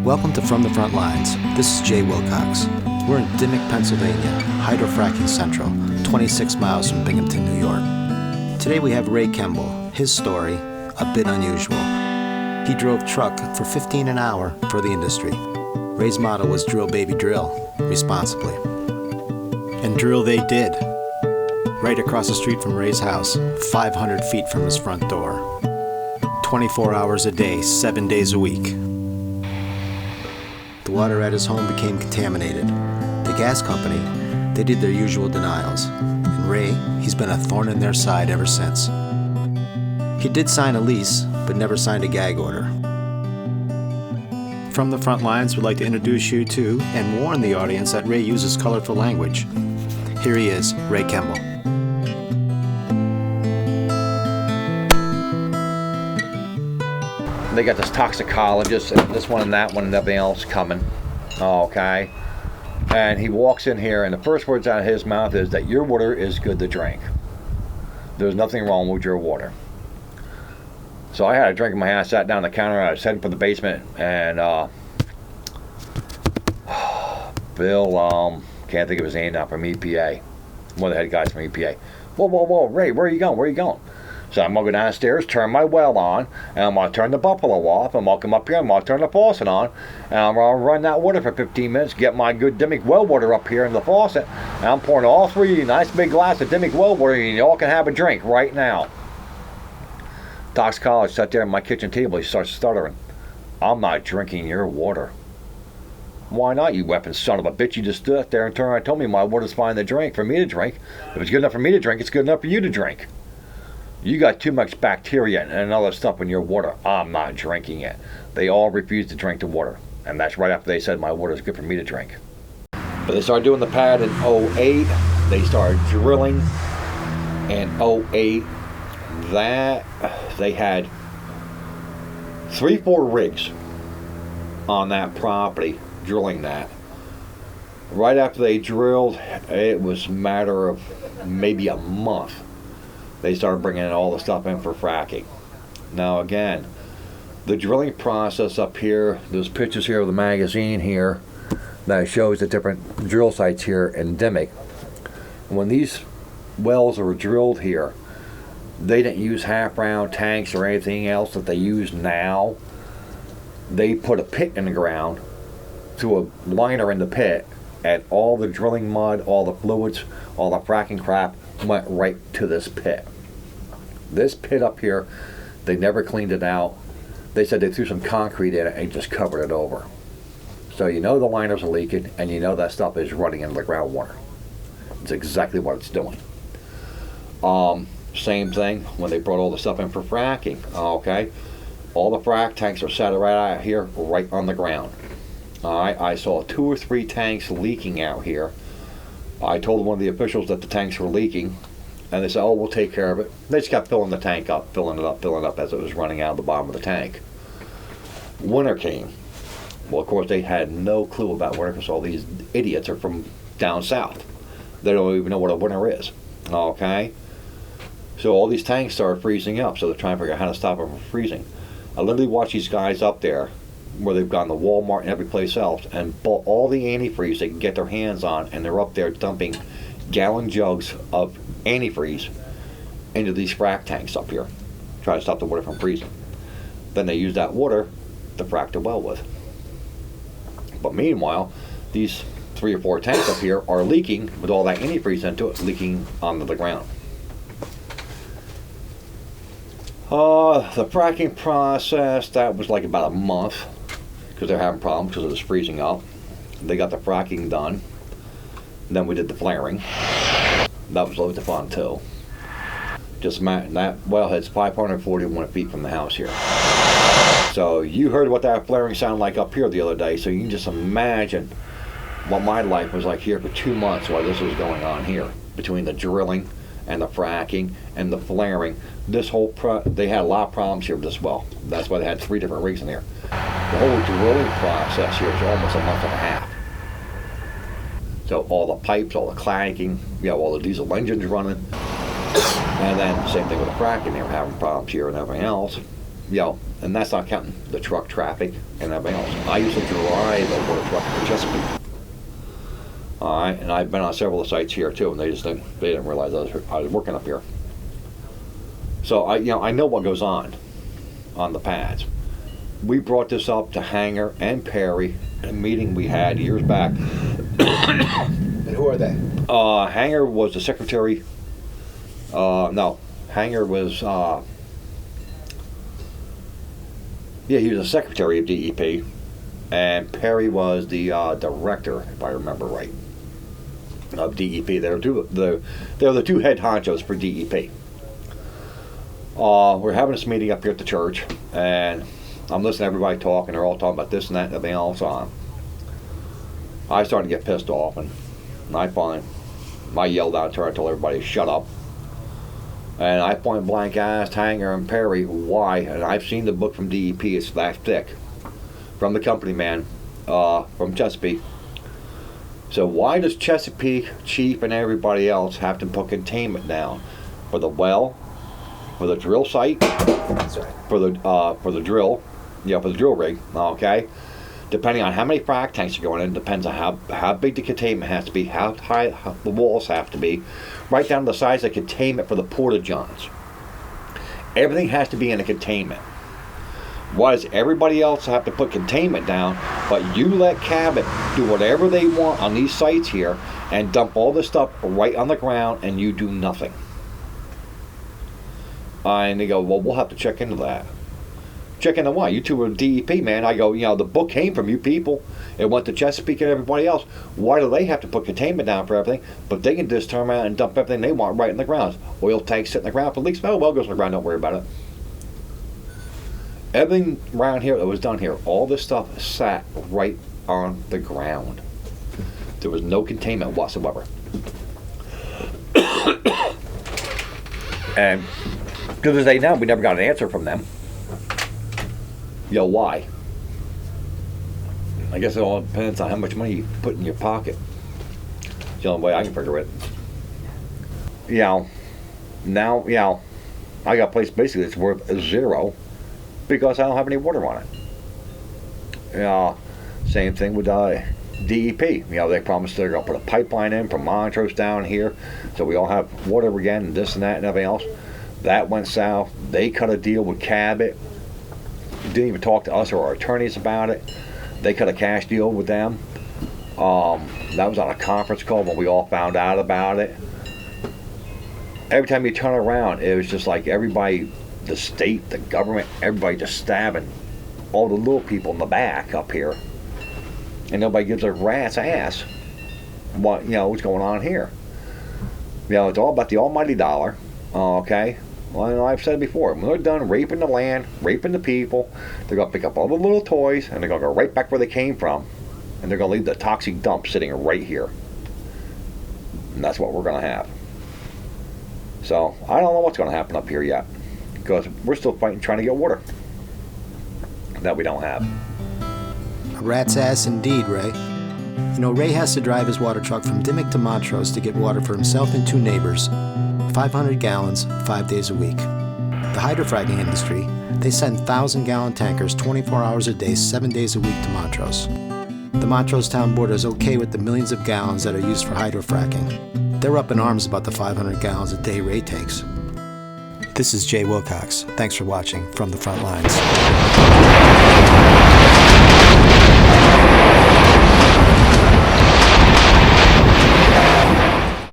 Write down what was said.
Welcome to From the Front Lines. This is Jay Wilcox. We're in Dimock, Pennsylvania, Hydrofracking Central, 26 miles from Binghamton, New York. Today we have Ray Kemble. His story, a bit unusual. He drove truck for 15 an hour for the industry. Ray's motto was drill baby drill, responsibly. And drill they did. Right across the street from Ray's house, 500 feet from his front door. 24 hours a day, 7 days a week. The water at his home became contaminated. The gas company, they did their usual denials. And Ray, he's been a thorn in their side ever since. He did sign a lease, but never signed a gag order. From the Front Lines, we'd like to introduce you to and warn the audience that Ray uses colorful language. Here he is, Ray Kemble. They got this toxicologist, and this one and that one and everything else coming. Okay. And he walks in here, and the first words out of his mouth is that your water is good to drink. There's nothing wrong with your water. So I had a drink in my hand, I sat down on the counter, and I was heading for the basement, and Bill, can't think of his name now, from EPA. One of the head guys from EPA. Whoa, Ray, where are you going? Where are you going? So I'm going to go downstairs, turn my well on, and I'm going to turn the buffalo off, and I'm going to come up here, I'm going to turn the faucet on, and I'm going to run that water for 15 minutes, get my good Dimock well water up here in the faucet, and I'm pouring all three nice big glass of Dimock well water, and you all can have a drink right now. Toxicologist sat there at my kitchen table, he starts stuttering. I'm not drinking your water. Why not, you weapon son of a bitch? You just stood there and turned around and told me my water's fine to drink, for me to drink. If it's good enough for me to drink, it's good enough for you to drink. You got too much bacteria and other stuff in your water. I'm not drinking it. They all refused to drink the water. And that's right after they said my water is good for me to drink. But they started doing the pad in 08. They started drilling in 08. That, they had 3-4 rigs on that property drilling that. Right after they drilled, it was a matter of maybe a month. They started bringing all the stuff in for fracking. Now again, the drilling process up here, there's pictures here of the magazine here that shows the different drill sites here in Dimock. When these wells were drilled here, they didn't use half-round tanks or anything else that they use now. They put a pit in the ground, threw a liner in the pit, and all the drilling mud, all the fluids, all the fracking crap went right to this pit. This pit up here, they never cleaned it out. They said they threw some concrete in it and just covered it over. So you know the liners are leaking, and you know that stuff is running into the groundwater. It's exactly what it's doing. Same thing when they brought all the stuff in for fracking. Okay, all the frack tanks are set right out here, right on the ground. Alright, I saw 2 or 3 tanks leaking out here. I told one of the officials that the tanks were leaking, and they said, oh, we'll take care of it. They just kept filling the tank up, filling it up as it was running out of the bottom of the tank. Winter came. Well, of course, they had no clue about winter because all these idiots are from down south. They don't even know what a winter is. Okay? So all these tanks started freezing up, so they're trying to figure out how to stop them from freezing. I literally watched these guys up there, where they've gone to Walmart and every place else, and bought all the antifreeze they can get their hands on, and they're up there dumping gallon jugs of antifreeze into these frack tanks up here, try to stop the water from freezing. Then they use that water to frack the well with. But meanwhile, these 3 or 4 tanks up here are leaking with all that antifreeze into it, leaking onto the ground. The fracking process, that was like about a month, because they're having problems because it was freezing up. They got the fracking done. Then we did the flaring. That was loads of fun too. Just that wellhead's 541 feet from the house here. So you heard what that flaring sounded like up here the other day, so you can just imagine what my life was like here for 2 months while this was going on here, between the drilling and the fracking and the flaring. This whole they had a lot of problems here with this well. That's why they had 3 different rigs in here. The whole drilling process here is almost a month and a half. So all the pipes, all the clanging, you know, all the diesel engines running. And then same thing with the fracking, they were having problems here and everything else. And that's not counting the truck traffic and everything else. I used to drive a water truck for Chesapeake. All right, and I've been on several sites here too, and they didn't realize I was working up here. So I know what goes on the pads. We brought this up to Hanger and Perry in a meeting we had years back. And who are they? Hanger was the secretary. No, Hanger was. He was the secretary of DEP, and Perry was the director, if I remember right, of DEP. They're the two head honchos for DEP. We're having this meeting up here at the church, and I'm listening to everybody talk, and they're all talking about this and that and everything else on. I started to get pissed off, and I yelled out to her. I told everybody to shut up. And I point blank asked Hanger and Perry why, and I've seen the book from DEP, it's that thick, from the company man, from Chesapeake. So why does Chesapeake, Chief, and everybody else have to put containment down for the well, for the drill site, That's right. for the drill, for the drill rig, okay? Depending on how many frac tanks are going in, depends on how big the containment has to be, how high the walls have to be, right down to the size of containment for the porta-johns. Everything has to be in a containment. Why does everybody else have to put containment down, but you let Cabot do whatever they want on these sites here and dump all this stuff right on the ground and you do nothing? And they go, well, we'll have to check into that. Check into what? You two are DEP, man. I go, the book came from you people. It went to Chesapeake and everybody else. Why do they have to put containment down for everything? But they can just turn around and dump everything they want right in the ground. Oil tanks sit in the ground for leaks. Oh, well, it goes in the ground. Don't worry about it. Everything around here that was done here, all this stuff sat right on the ground. There was no containment whatsoever. And to this day now, we never got an answer from them. Why? I guess it all depends on how much money you put in your pocket. It's the only way I can figure it. Now, I got a place basically that's worth zero because I don't have any water on it. Same thing with DEP. They promised they're going to put a pipeline in from Montrose down here so we all have water again and this and that and everything else. That went south. They cut a deal with Cabot. Didn't even talk to us or our attorneys about it. They cut a cash deal with them. That was on a conference call when we all found out about it. Every time you turn around, it was just like everybody, the state, the government, everybody just stabbing all the little people in the back up here. And nobody gives a rat's ass what's going on here. It's all about the almighty dollar, okay? Well, I've said before, when they're done raping the land, raping the people, they're going to pick up all the little toys and they're going to go right back where they came from. And they're going to leave the toxic dump sitting right here. And that's what we're going to have. So, I don't know what's going to happen up here yet. Because we're still fighting trying to get water that we don't have. A rat's ass indeed, Ray. Ray has to drive his water truck from Dimock to Montrose to get water for himself and two neighbors. 500 gallons, 5 days a week. The hydrofracking industry, they send 1,000-gallon tankers 24 hours a day, 7 days a week to Montrose. The Montrose Town Board is okay with the millions of gallons that are used for hydrofracking. They're up in arms about the 500 gallons a day Ray takes. This is Jay Wilcox. Thanks for watching From the Front Lines.